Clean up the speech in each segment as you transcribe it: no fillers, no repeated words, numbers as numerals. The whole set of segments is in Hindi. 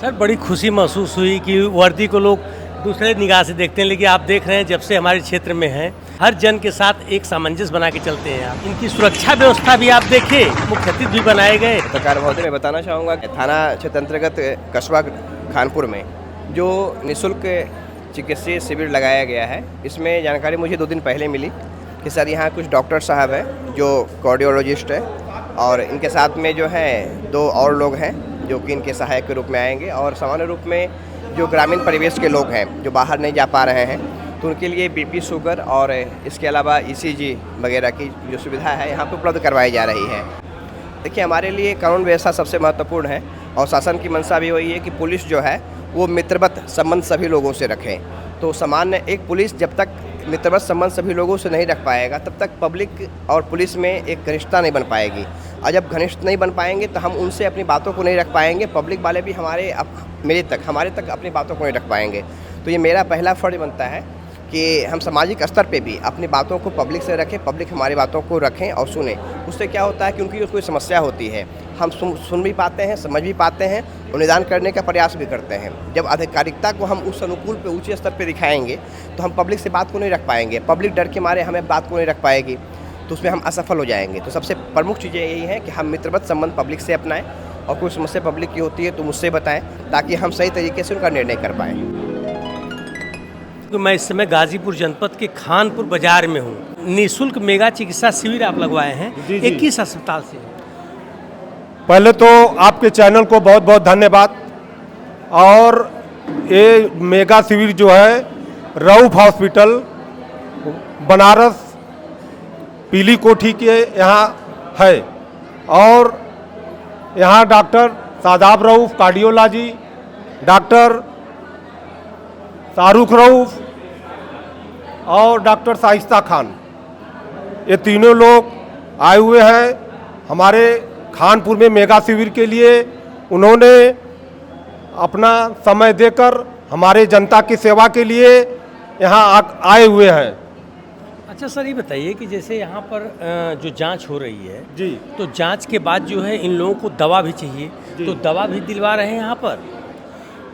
सर बड़ी खुशी महसूस हुई कि वर्दी को लोग दूसरे निगाह से देखते हैं, लेकिन आप देख रहे हैं जब से हमारे क्षेत्र में हैं हर जन के साथ एक सामंजस्य बना के चलते हैं आप। इनकी सुरक्षा व्यवस्था भी आप देखें, मुख्य अतिथि भी बनाए गए। पत्रकार महोदय, मैं बताना चाहूँगा कि थाना क्षेत्र अंतर्गत कस्बा खानपुर में जो निःशुल्क चिकित्सीय शिविर लगाया गया है, इसमें जानकारी मुझे 2 दिन पहले मिली कि सर यहाँ कुछ डॉक्टर साहब हैं जो कार्डियोलॉजिस्ट है, और इनके साथ में जो है 2 और लोग हैं जो कि इनके सहायक के रूप में आएंगे। और सामान्य रूप में जो ग्रामीण परिवेश के लोग हैं जो बाहर नहीं जा पा रहे हैं, तो उनके लिए बीपी, शुगर और इसके अलावा ईसीजी वगैरह की जो सुविधा है यहाँ पर उपलब्ध करवाई जा रही है। देखिए, हमारे लिए कानून व्यवस्था सबसे महत्वपूर्ण है और शासन की मंशा भी वही है कि पुलिस जो है वो मित्रवत संबंध सभी लोगों से रखें। तो सामान्य एक पुलिस जब तक मित्रवत संबंध सभी लोगों से नहीं रख पाएगा, तब तक पब्लिक और पुलिस में एक घनिष्ठता नहीं बन पाएगी। और जब घनिष्ठ नहीं बन पाएंगे तो हम उनसे अपनी बातों को नहीं रख पाएंगे, पब्लिक वाले भी हमारे तक अपनी बातों को नहीं रख पाएंगे। तो ये मेरा पहला फर्ज बनता है कि हम सामाजिक स्तर पे भी अपनी बातों को पब्लिक से रखें, पब्लिक हमारी बातों को रखें और सुने। उससे क्या होता है कि उनकी कोई समस्या होती है, हम सुन भी पाते हैं, समझ भी पाते हैं और निदान करने का प्रयास भी करते हैं। जब आधिकारिकता को हम उस अनुकूल पे ऊंचे स्तर पे दिखाएंगे तो हम पब्लिक से बात को नहीं रख पाएंगे, पब्लिक डर के मारे हमें बात को नहीं रख पाएगी, तो उसमें हम असफल हो जाएंगे। तो सबसे प्रमुख चीज़ें यही हैं कि हम मित्रवत संबंध पब्लिक से अपनाएं और कोई समस्या पब्लिक की होती है तो मुझसे बताएं, ताकि हम सही तरीके से उनका निर्णय कर पाएँ। तो मैं इस समय गाजीपुर जनपद के खानपुर बाजार में हूँ। निःशुल्क मेगा चिकित्सा शिविर आप लगवाए हैं 21 अस्पताल से। पहले तो आपके चैनल को बहुत बहुत धन्यवाद। और ये मेगा शिविर जो है रऊफ हॉस्पिटल बनारस पीली कोठी के यहाँ है, और यहाँ doctor Shadab Rauf cardiology, doctor Shahrukh Rauf और डॉक्टर शाइस्ता खान, ये तीनों लोग आए हुए हैं हमारे खानपुर में मेगा शिविर के लिए। उन्होंने अपना समय देकर हमारे जनता की सेवा के लिए यहाँ आए हुए हैं। अच्छा सर, ये बताइए कि जैसे यहाँ पर जो जांच हो रही है जी, तो जांच के बाद जो है इन लोगों को दवा भी चाहिए, तो दवा भी दिलवा रहे हैं यहाँ पर?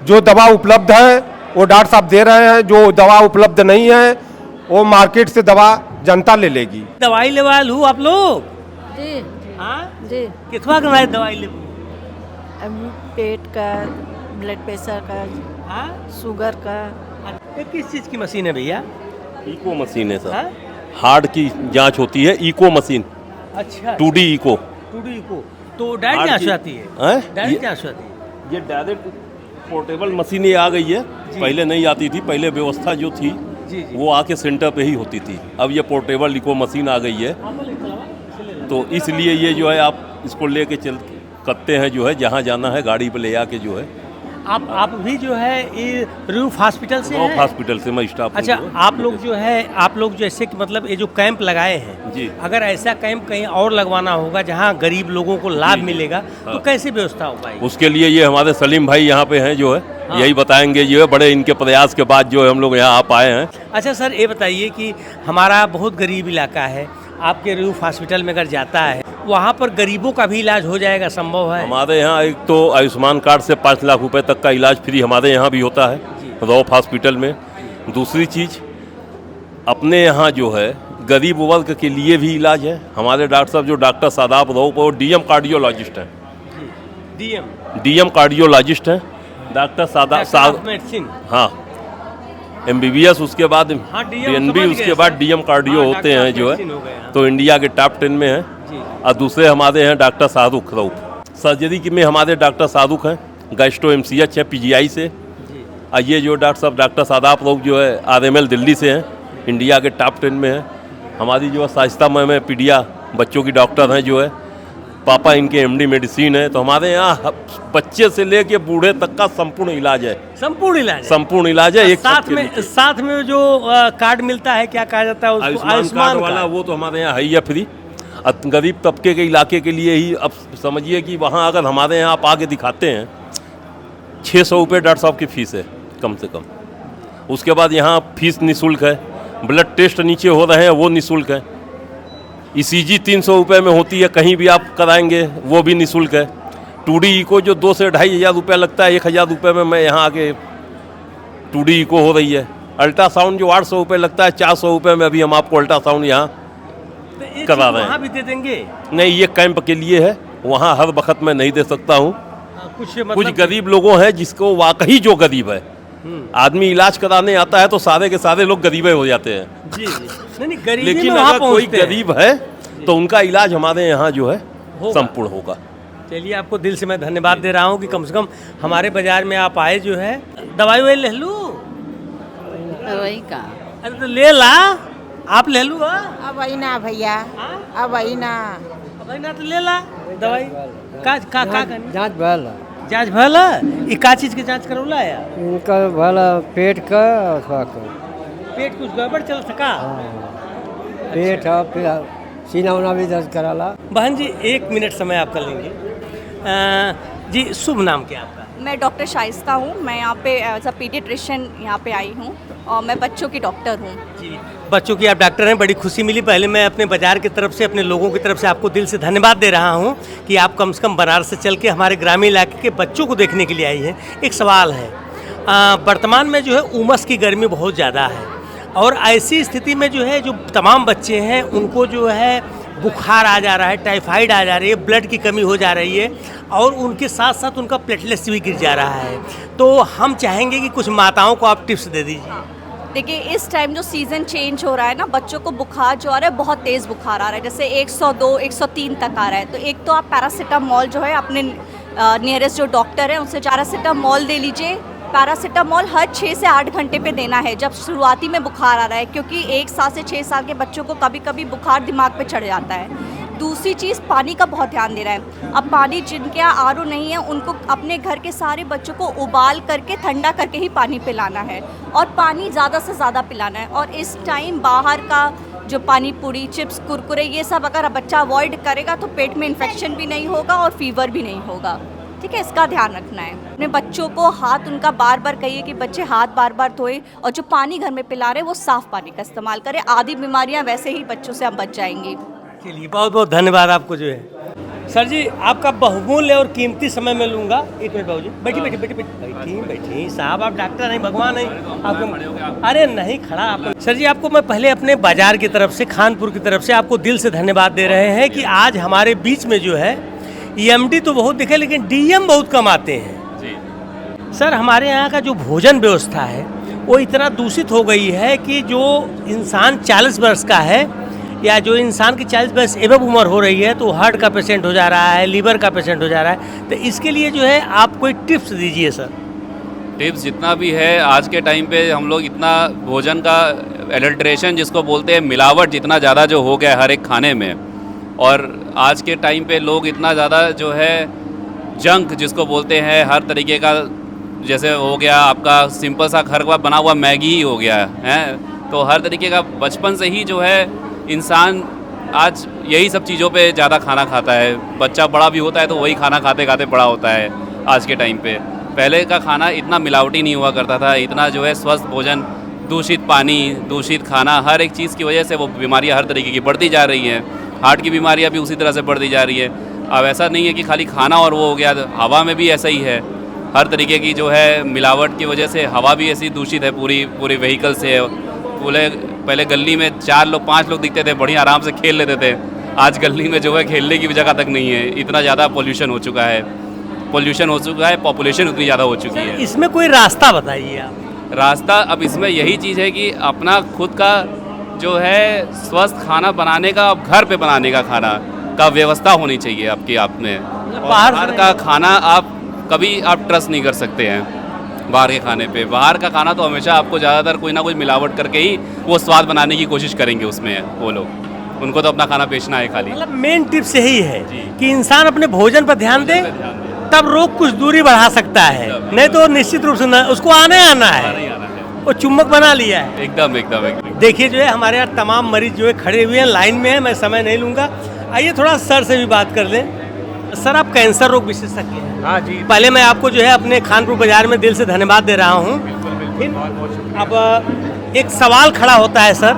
जो दवा उपलब्ध है वो डॉक्टर साहब दे रहे हैं, जो दवा उपलब्ध नहीं है वो मार्केट से दवा जनता ले लेगी। दवाई लेवा लूँ आप लोग? जी हाँ जी। कितवा करवाए दवाई ले? पेट का, ब्लड प्रेशर का, हाँ शुगर का। ये किस चीज़ की मशीन है भैया? इको मशीन है सर। हाँ? हार्ट की जांच होती है, इको मशीन। अच्छा, 2D इको। 2D इको तो डायरेक्ट जांच हो जाती है? डायरेक्ट जांच हो जाती है? ये डायरेक्ट पोर्टेबल मशीनें आ गई है, पहले नहीं आती थी। पहले व्यवस्था जो थी जी। वो आके सेंटर पे ही होती थी, अब ये पोर्टेबल इको मशीन आ गई है, तो इसलिए ये जो है आप इसको लेके चल करते हैं, जो है जहाँ जाना है गाड़ी पे ले आके जो है। आप भी जो है ये रूफ हॉस्पिटल से हैं? हॉस्पिटल से मैं स्टाफ। अच्छा, आप लोग जैसे कि मतलब ये जो कैंप लगाए हैं जी, अगर ऐसा कैंप कहीं और लगवाना होगा जहां गरीब लोगों को लाभ मिलेगा तो कैसे व्यवस्था हो पाएगी? उसके लिए ये हमारे सलीम भाई यहाँ पे हैं जो है, यही बताएंगे। जो है बड़े इनके प्रयास के बाद जो है हम लोग यहाँ आ पाए हैं। अच्छा सर, ये बताइए कि हमारा बहुत गरीब इलाका है, आपके रूफ हॉस्पिटल में अगर जाता है वहाँ पर गरीबों का भी इलाज हो जाएगा, संभव है? हमारे यहाँ एक तो आयुष्मान कार्ड से 5 लाख रुपए तक का इलाज फ्री हमारे यहाँ भी होता है रऊफ हॉस्पिटल में। दूसरी चीज़, अपने यहाँ जो है गरीब वर्ग के लिए भी इलाज है। हमारे डॉक्टर साहब जो डॉक्टर शादाब रऊफ और डीएम कार्डियोलॉजिस्ट हैं, डीएम कार्डियोलॉजिस्ट हैं डॉक्टर शादाब मेडिसिन। हाँ, MBBS उसके बाद DNB, उसके बाद डीएम कार्डियो होते हैं जो है, तो इंडिया के टॉप 10 में हैं। और दूसरे हमारे हैं डॉक्टर शाहरुख रऊफ। सर्जरी में हमारे डॉक्टर शाहरुख हैं, गैस्ट्रो MCH है PGI से। और ये जो डॉक्टर साहब डॉक्टर शादाब रऊफ जो है RML दिल्ली से हैं, इंडिया के टॉप 10 में हैं। हमारी जो है शाइस्ता मैम है पीडिया बच्चों की डॉक्टर हैं जो है, पापा इनके MD मेडिसिन है। तो हमारे यहाँ बच्चे से लेके बूढ़े तक का संपूर्ण इलाज है। संपूर्ण इलाज है। एक साथ में जो कार्ड मिलता है, क्या कहा जाता है उसको? आयुष्मान वाला, वो तो हमारे यहाँ है ही फ्री। गरीब तबके के इलाके के लिए ही अब समझिए कि वहाँ अगर हमारे यहाँ आप आके दिखाते हैं 600 रुपये डॉक्टर साहब की फीस है कम से कम। उसके बाद यहाँ फीस निःशुल्क है, ब्लड टेस्ट नीचे हो रहे हैं वो निःशुल्क है, ECG 300 रुपये में होती है, कहीं भी आप कराएंगे वो भी निःशुल्क है। 2D इको जो 2 से 2,500 रुपया लगता है, 1,000 रुपये में मैं यहाँ आके 2D इको हो रही है। अल्ट्रासाउंड जो 800 रुपये लगता है, 400 रुपये में अभी हम आपको अल्ट्रासाउंड यहाँ तो एक करा चीज़ रहे हैं। वहाँ भी दे देंगे। नहीं, ये कैंप के लिए है, वहाँ हर वक्त मैं नहीं दे सकता हूँ। कुछ कुछ मतलब गरीब लोगों हैं जिसको वाकई जो गरीब है, आदमी इलाज कराने आता है तो सारे के सारे लोग गरीबे हो जाते हैं। जी जी नहीं गरीबी लेकिन में वहाँ अगर कोई पहुँचते हैं। गरीब है तो उनका इलाज हमारे यहाँ जो है होगा। संपूर्ण होगा। चलिए आपको दिल से मैं धन्यवाद दे रहा हूँ कि कम से कम हमारे बाजार में आप आए जो है। दवाई वही ले लूँ? वही का अरे तो ले ला, आप ले लू। अब वही ना भैया, अब वही ना। भाई ना तो ले ला दवाई। का करनी? जांच भल जांच भला? ई का चीज के जांच करौला या? इनका भल पेट का अथवा का पेट कुछ गड़बड़ चल सका? पेट है, फिर सीना उना भी दर्द कराला। बहन जी 1 मिनट समय आप कर लेंगे। जी शुभ नाम क्या आपका? मैं डॉक्टर शाइस्ता हूँ। मैं यहाँ पे एज अ पीडियाट्रिशियन यहाँ पे आई हूँ और मैं बच्चों की डॉक्टर हूँ। जी बच्चों की आप डॉक्टर हैं, बड़ी खुशी मिली। पहले मैं अपने बाजार की तरफ से, अपने लोगों की तरफ से आपको दिल से धन्यवाद दे रहा हूँ कि आप कम से कम बनारस से चल के हमारे ग्रामीण इलाके के बच्चों को देखने के लिए आई हैं। एक सवाल है, वर्तमान में जो है उमस की गर्मी बहुत ज़्यादा है और ऐसी स्थिति में जो है जो तमाम बच्चे हैं उनको जो है बुखार आ जा रहा है, टाइफाइड आ जा रही है, ब्लड की कमी हो जा रही है और उनके साथ साथ उनका प्लेटलेट्स भी गिर जा रहा है। तो हम चाहेंगे कि कुछ माताओं को आप टिप्स दे दीजिए। देखिए इस टाइम जो सीज़न चेंज हो रहा है ना, बच्चों को बुखार जो आ रहा है बहुत तेज़ बुखार आ रहा है, जैसे 102, 103 तक आ रहा है। तो एक तो आप पैरासीटामोल जो है अपने नियरेस्ट जो डॉक्टर है उनसे पैरासीटामोल दे लीजिए। पैरासीटामोल हर 6 से 8 घंटे पे देना है जब शुरुआती में बुखार आ रहा है, क्योंकि 1 साल से 6 साल के बच्चों को कभी कभी बुखार दिमाग पे चढ़ जाता है। दूसरी चीज़ पानी का बहुत ध्यान दे रहा है। अब पानी जिनके यहाँ आरओ नहीं है उनको अपने घर के सारे बच्चों को उबाल करके ठंडा करके ही पानी पिलाना है और पानी ज़्यादा से ज़्यादा पिलाना है। और इस टाइम बाहर का जो पानी पूरी, चिप्स, कुरकुरे ये सब अगर बच्चा अवॉइड करेगा तो पेट में इन्फेक्शन भी नहीं होगा और फीवर भी नहीं होगा। ठीक है, इसका ध्यान रखना है। अपने बच्चों को हाथ उनका बार बार कहिए कि बच्चे हाथ बार बार धोएं और जो पानी घर में पिला रहे हैं वो साफ़ पानी का इस्तेमाल करें। आधी बीमारियां वैसे ही बच्चों से हम बच जाएंगी। चलिए बहुत बहुत धन्यवाद आपको जो है। सर जी आपका बहुमूल्य और कीमती समय मैं लूँगा। 1 मिनट बाबू जी, बैठी बैठी बैठी बैठी बैठी साहब, आप डॉक्टर नहीं, भगवान नहीं आपको। अरे नहीं खड़ा आप। सर जी आपको मैं पहले अपने बाजार की तरफ से, खानपुर की तरफ से आपको दिल से धन्यवाद दे रहे हैं कि आज हमारे बीच में जो है EMD तो बहुत दिखे लेकिन DM बहुत कम आते हैं। जी सर हमारे यहाँ का जो भोजन व्यवस्था है वो इतना दूषित हो गई है कि जो इंसान 40 वर्ष का है या जो इंसान की 40 वर्ष एवं उम्र हो रही है तो हार्ट का पेशेंट हो जा रहा है, लीवर का पेशेंट हो जा रहा है। तो इसके लिए जो है आप कोई टिप्स दीजिए सर। टिप्स जितना भी है आज के टाइम पे हम लोग इतना भोजन का एडल्ट्रेशन जिसको बोलते हैं, मिलावट जितना ज़्यादा जो हो गया हर एक खाने में, और आज के टाइम पे लोग इतना ज़्यादा जो है जंक जिसको बोलते हैं हर तरीके का, जैसे हो गया आपका सिंपल सा घर का बना हुआ मैगी ही हो गया है। तो हर तरीके का बचपन से ही जो है इंसान आज यही सब चीज़ों पे ज़्यादा खाना खाता है। बच्चा बड़ा भी होता है तो वही खाना खाते खाते बड़ा होता है आज के टाइम पे। पहले का खाना इतना मिलावटी नहीं हुआ करता था, इतना जो है स्वस्थ भोजन, दूषित पानी, दूषित खाना, हर एक चीज़ की वजह से वो बीमारियां हर तरीके की बढ़ती जा रही हैं। हार्ट की बीमारियां भी उसी तरह से बढ़ती जा रही है। अब ऐसा नहीं है कि खाली खाना और वो हो गया, हवा में भी ऐसा ही है। हर तरीके की जो है मिलावट की वजह से हवा भी ऐसी दूषित है, पूरी व्हीकल से। पहले गली में 4 लोग 5 लोग दिखते थे, बढ़िया आराम से खेल लेते थे। आज गली में जो है खेलने की भी जगह तक नहीं है, इतना ज़्यादा पोल्यूशन हो चुका है। पॉपुलेशन उतनी ज़्यादा हो चुकी है। इसमें कोई रास्ता बताइए आप। रास्ता अब इसमें यही चीज़ है कि अपना खुद का जो है स्वस्थ खाना बनाने का, अब घर पे बनाने का खाना का व्यवस्था होनी चाहिए आपकी आप में। बाहर का खाना आप कभी आप ट्रस्ट नहीं कर सकते हैं बाहर के खाने पे। बाहर का खाना तो हमेशा आपको ज़्यादातर कोई ना कोई मिलावट करके ही वो स्वाद बनाने की कोशिश करेंगे उसमें वो लोग। उनको तो अपना खाना बेचना है खाली। मतलब मेन टिप्स यही है कि इंसान अपने भोजन पर ध्यान दे, तब रोग कुछ दूरी बढ़ा सकता है, नहीं तो निश्चित रूप से उसको आना है। वो चुम्बक बना लिया है एकदम। देखिए जो है हमारे यहाँ तमाम मरीज जो है खड़े हुए हैं, लाइन में है, मैं समय नहीं लूँगा। आइए थोड़ा सर से भी बात कर लें। सर आप कैंसर रोग विशेषज्ञ हैं। हाँ जी। पहले मैं आपको जो है अपने खानपुर बाजार में दिल से धन्यवाद दे रहा हूँ। अब एक सवाल खड़ा होता है सर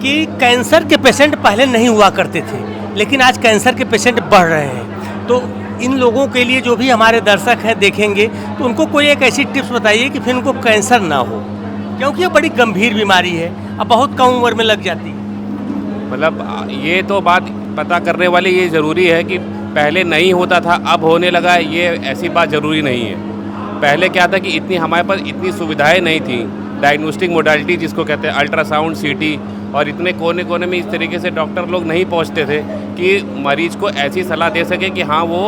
कि कैंसर के पेशेंट पहले नहीं हुआ करते थे लेकिन आज कैंसर के पेशेंट बढ़ रहे हैं, तो इन लोगों के लिए जो भी हमारे दर्शक हैं देखेंगे तो उनको कोई एक ऐसी टिप्स बताइए कि फिर उनको कैंसर ना हो, क्योंकि ये बड़ी गंभीर बीमारी है, अब बहुत कम उम्र में लग जाती है। मतलब ये तो बात पता करने वाली ये ज़रूरी है कि पहले नहीं होता था अब होने लगा है, ये ऐसी बात ज़रूरी नहीं है। पहले क्या था कि इतनी हमारे पास इतनी सुविधाएं नहीं थी, डायग्नोस्टिक मोडालिटी जिसको कहते हैं अल्ट्रासाउंड, सीटी, और इतने कोने कोने में इस तरीके से डॉक्टर लोग नहीं पहुंचते थे कि मरीज को ऐसी सलाह दे सके कि हाँ वो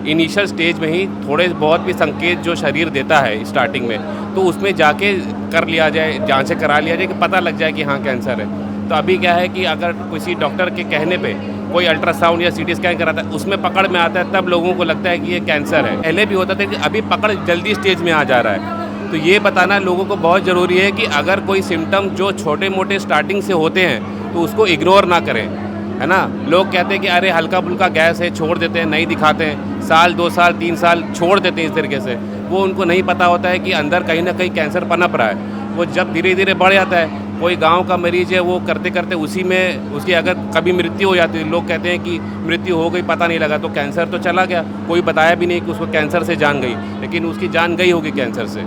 इनिशियल स्टेज में ही थोड़े बहुत भी संकेत जो शरीर देता है स्टार्टिंग में, तो उसमें जाके कर लिया जाए, जांचें करा लिया जाए कि पता लग जाए कि हाँ कैंसर है। तो अभी क्या है कि अगर किसी डॉक्टर के कहने पे कोई अल्ट्रासाउंड या सीटी स्कैन कराता है, उसमें पकड़ में आता है, तब लोगों को लगता है कि ये कैंसर है। पहले भी होता था कि अभी पकड़ जल्दी स्टेज में आ जा रहा है। तो ये बताना लोगों को बहुत ज़रूरी है कि अगर कोई सिम्टम जो छोटे मोटे स्टार्टिंग से होते हैं तो उसको इग्नोर ना करें, है ना। लोग कहते हैं कि अरे हल्का फुल्का गैस है, छोड़ देते हैं, नहीं दिखाते हैं, साल 2 साल 3 साल छोड़ देते हैं इस तरीके से। वो उनको नहीं पता होता है कि अंदर कहीं ना कहीं कैंसर पनप रहा है। वो जब धीरे धीरे बढ़ जाता है, कोई गांव का मरीज है, वो करते करते उसी में उसकी अगर कभी मृत्यु हो जाती है, लोग कहते हैं कि मृत्यु हो गई पता नहीं लगा, तो कैंसर तो चला गया, कोई बताया भी नहीं कि उसको कैंसर से जान गई, लेकिन उसकी जान गई होगी कैंसर से।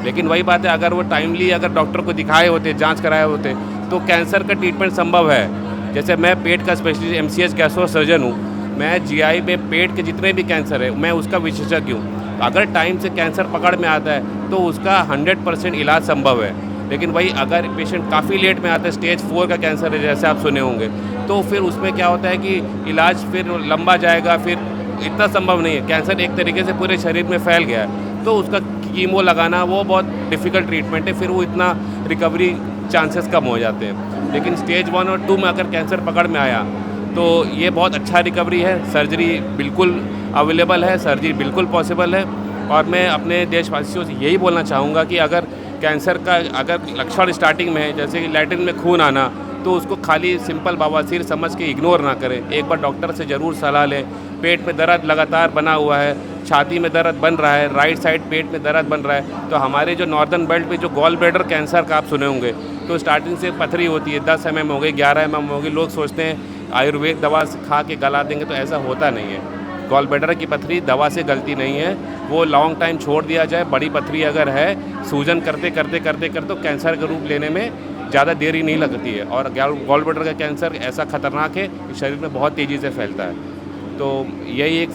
लेकिन वही बात है, अगर वो टाइमली अगर डॉक्टर को दिखाए होते, जांच कराए होते, तो कैंसर का ट्रीटमेंट संभव है। जैसे मैं पेट का स्पेशलिस्ट MCH गैस्ट्रो सर्जन हूँ, मैं GI में पेट के जितने भी कैंसर है मैं उसका विशेषज्ञ हूँ। अगर टाइम से कैंसर पकड़ में आता है तो उसका 100% इलाज संभव है। लेकिन वही अगर पेशेंट काफ़ी लेट में आता है, स्टेज 4 का कैंसर है जैसे आप सुने होंगे, तो फिर उसमें क्या होता है कि इलाज फिर लंबा जाएगा, फिर इतना संभव नहीं है। कैंसर एक तरीके से पूरे शरीर में फैल गया है, तो उसका कीमो लगाना वो बहुत डिफ़िकल्ट ट्रीटमेंट है, फिर वो इतना रिकवरी चांसेस कम हो जाते हैं। लेकिन स्टेज 1 और 2 में अगर कैंसर पकड़ में आया तो ये बहुत अच्छा रिकवरी है, सर्जरी बिल्कुल अवेलेबल है, सर्जरी बिल्कुल पॉसिबल है। और मैं अपने देशवासियों से यही बोलना चाहूँगा कि अगर कैंसर का अगर लक्षण स्टार्टिंग में है, जैसे कि लैट्रिन में खून आना, तो उसको खाली सिंपल बवासीर समझ के इग्नोर ना करें, एक बार डॉक्टर से ज़रूर सलाह लें। पेट में दर्द लगातार बना हुआ है, छाती में दर्द बन रहा है, राइट साइड पेट में दर्द बन रहा है, तो हमारे जो नॉर्दर्न बेल्ट पे जो गॉल ब्लैडर कैंसर का आप सुने होंगे, तो स्टार्टिंग से पथरी होती है, 10 mm हो गई, 11 mm हो गई। लोग सोचते हैं आयुर्वेद दवा खा के गला देंगे, तो ऐसा होता नहीं है। गॉल ब्लैडर की पथरी दवा से गलती नहीं है, वो लॉन्ग टाइम छोड़ दिया जाए। बड़ी पथरी अगर है, सूजन करते करते करते करते तो कैंसर का रूप लेने में ज़्यादा देरी नहीं लगती है। और गॉल ब्लैडर का कैंसर ऐसा खतरनाक है कि शरीर में बहुत तेज़ी से फैलता है। तो यही एक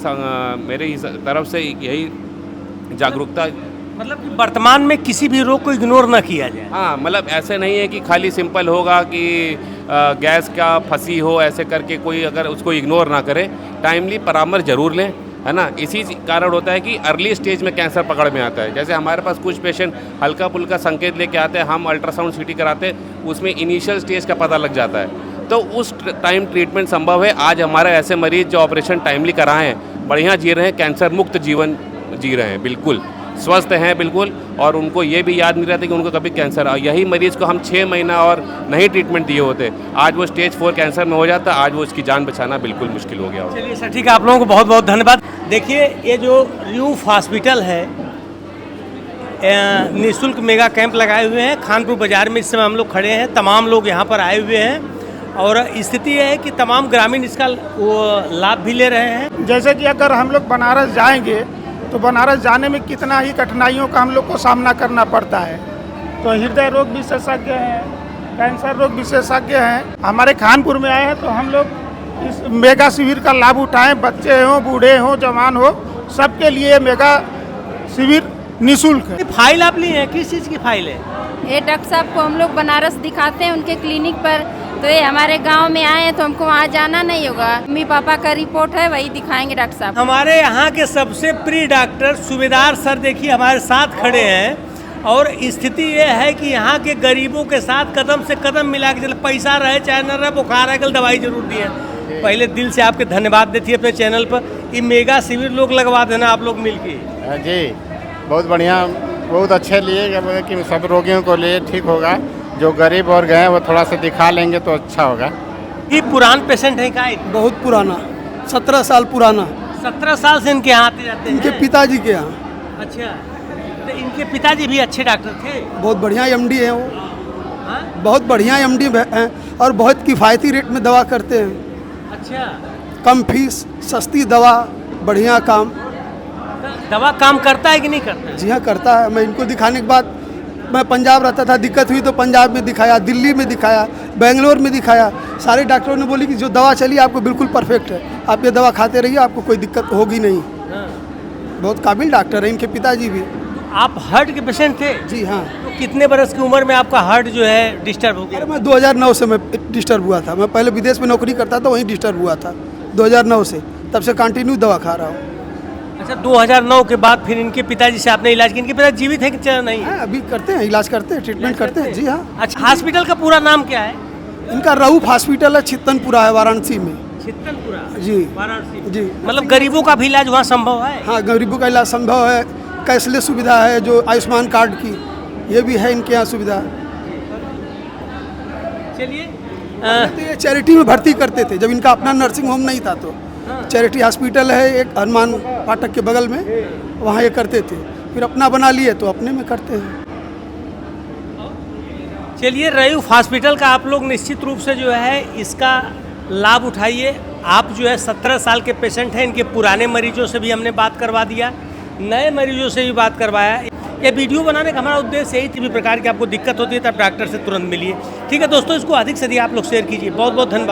मेरी तरफ से यही जागरूकता, मतलब कि वर्तमान में किसी भी रोग को इग्नोर ना किया जाए। हाँ, मतलब ऐसे नहीं है कि खाली सिंपल होगा कि गैस का फंसी हो ऐसे करके कोई अगर उसको इग्नोर ना करे, टाइमली परामर्श जरूर लें, है ना। इसी कारण होता है कि अर्ली स्टेज में कैंसर पकड़ में आता है। जैसे हमारे पास कुछ पेशेंट हल्का फुल्का संकेत लेके आते हैं, हम अल्ट्रासाउंड सीटी कराते हैं, उसमें इनिशियल स्टेज का पता लग जाता है, तो उस टाइम ट्रीटमेंट संभव है। आज हमारे ऐसे मरीज जो ऑपरेशन टाइमली कराए हैं, बढ़िया जी रहे हैं, कैंसर मुक्त जीवन जी रहे हैं, बिल्कुल स्वस्थ हैं बिल्कुल। और उनको ये भी याद नहीं रहता कि उनको कभी कैंसर, और यही मरीज को हम 6 महीना और नहीं ट्रीटमेंट दिए होते, आज वो स्टेज 4 कैंसर में हो जाता, आज वो उसकी जान बचाना बिल्कुल मुश्किल हो गया। चलिए सर, ठीक है, आप लोगों को बहुत बहुत धन्यवाद। देखिए, ये जो र्यूफ हॉस्पिटल है, निःशुल्क मेगा कैंप लगाए हुए हैं खानपुर बाज़ार में। इस समय हम लोग खड़े हैं, तमाम लोग यहाँ पर आए हुए हैं, और स्थिति यह है कि तमाम ग्रामीण इसका वो लाभ भी ले रहे हैं। जैसे कि अगर हम लोग बनारस जाएंगे तो बनारस जाने में कितना ही कठिनाइयों का हम लोग को सामना करना पड़ता है। तो हृदय रोग विशेषज्ञ हैं, कैंसर रोग विशेषज्ञ हैं, हमारे खानपुर में आए हैं, तो हम लोग इस मेगा शिविर का लाभ उठाएं। बच्चे हों, बूढ़े हों, जवान हो, सबके लिए मेगा शिविर निःशुल्क है। फाइल आप लिए हैं, किस चीज़ की फाइल है? ये डॉक्टर साहब को हम लोग बनारस दिखाते हैं उनके क्लिनिक पर, तो ये हमारे गांव में आए हैं तो हमको वहाँ जाना नहीं होगा। मम्मी पापा का रिपोर्ट है, वही दिखाएंगे डॉक्टर साहब। हमारे यहाँ के सबसे प्रिय डॉक्टर सूबेदार सर देखिए हमारे साथ खड़े हैं, और स्थिति ये है कि यहाँ के गरीबों के साथ कदम से कदम मिला के चले, पैसा रहे चाहे न रहे, बुखार है कल दवाई जरूर दी है। पहले दिल से आपके धन्यवाद देती है अपने चैनल पर। ये मेगा शिविर लोग लगवा देना आप लोग मिल के। जी बहुत बढ़िया, बहुत अच्छे लिए कि सब रोगियों को लिए ठीक होगा। जो गरीब और गए वो थोड़ा सा दिखा लेंगे तो अच्छा होगा। ये पुरान पेशेंट है का? बहुत पुराना, 17 साल पुराना। 17 साल से इनके यहाँ आते जाते हैं? इनके पिताजी के यहाँ। अच्छा, तो इनके पिताजी भी अच्छे डॉक्टर थे? बहुत बढ़िया MD है वो। हाँ? बहुत बढ़िया MD हैं, और बहुत किफ़ायती रेट में दवा करते हैं। अच्छा, कम फीस, सस्ती दवा, बढ़िया काम। दवा काम करता है कि नहीं करता है? जी हाँ, करता है। मैं इनको दिखाने के बाद, मैं पंजाब रहता था, दिक्कत हुई तो पंजाब में दिखाया, दिल्ली में दिखाया, बेंगलोर में दिखाया। सारे डॉक्टरों ने बोली कि जो दवा चली आपको बिल्कुल परफेक्ट है, आप ये दवा खाते रहिए, आपको कोई दिक्कत होगी नहीं। बहुत काबिल डॉक्टर है, इनके पिताजी भी। आप हार्ट के पेशेंट थे? जी हाँ। तो कितने बरस की उम्र में आपका हार्ट जो है डिस्टर्ब हो गया? अरे मैं 2009 से मैं डिस्टर्ब हुआ था। मैं पहले विदेश में नौकरी करता था, वहीं डिस्टर्ब हुआ था 2009 से। तब से कंटिन्यू दवा खा रहा हूँ। अच्छा, 2009 के बाद फिर इनके पिताजी से आपने इलाज किया? इनके पिताजी जीवित हैं कि नहीं? हाँ, अभी करते हैं, इलाज करते हैं, ट्रीटमेंट करते हैं। जी हाँ। अच्छा, हॉस्पिटल का पूरा नाम क्या है? इनका रऊफ हॉस्पिटल है, छित्तनपुरा है, वाराणसी में। छित्तनपुरा? जी, वाराणसी में। जी। मतलब गरीबों का भी इलाज वहाँ संभव है? हाँ, गरीबों का इलाज संभव है। कैशलेस सुविधा है, जो आयुष्मान कार्ड की, ये भी है इनके यहाँ सुविधा। चलिए, तो ये चैरिटी में भर्ती करते थे जब इनका अपना नर्सिंग होम नहीं था। तो चैरिटी हॉस्पिटल है एक हनुमान फाटक के बगल में, वहाँ ये करते थे। फिर अपना बना लिए तो अपने में करते हैं। चलिए, रयूफ हॉस्पिटल का आप लोग निश्चित रूप से जो है इसका लाभ उठाइए। आप जो है 17 साल के पेशेंट हैं, इनके पुराने मरीजों से भी हमने बात करवा दिया, नए मरीजों से भी बात करवाया। ये वीडियो बनाने का हमारा उद्देश्य यही, किसी भी प्रकार की आपको दिक्कत होती है तो आप डॉक्टर से तुरंत मिलिए। ठीक है दोस्तों, इसको अधिक से अधिक आप लोग शेयर कीजिए। बहुत बहुत धन्यवाद।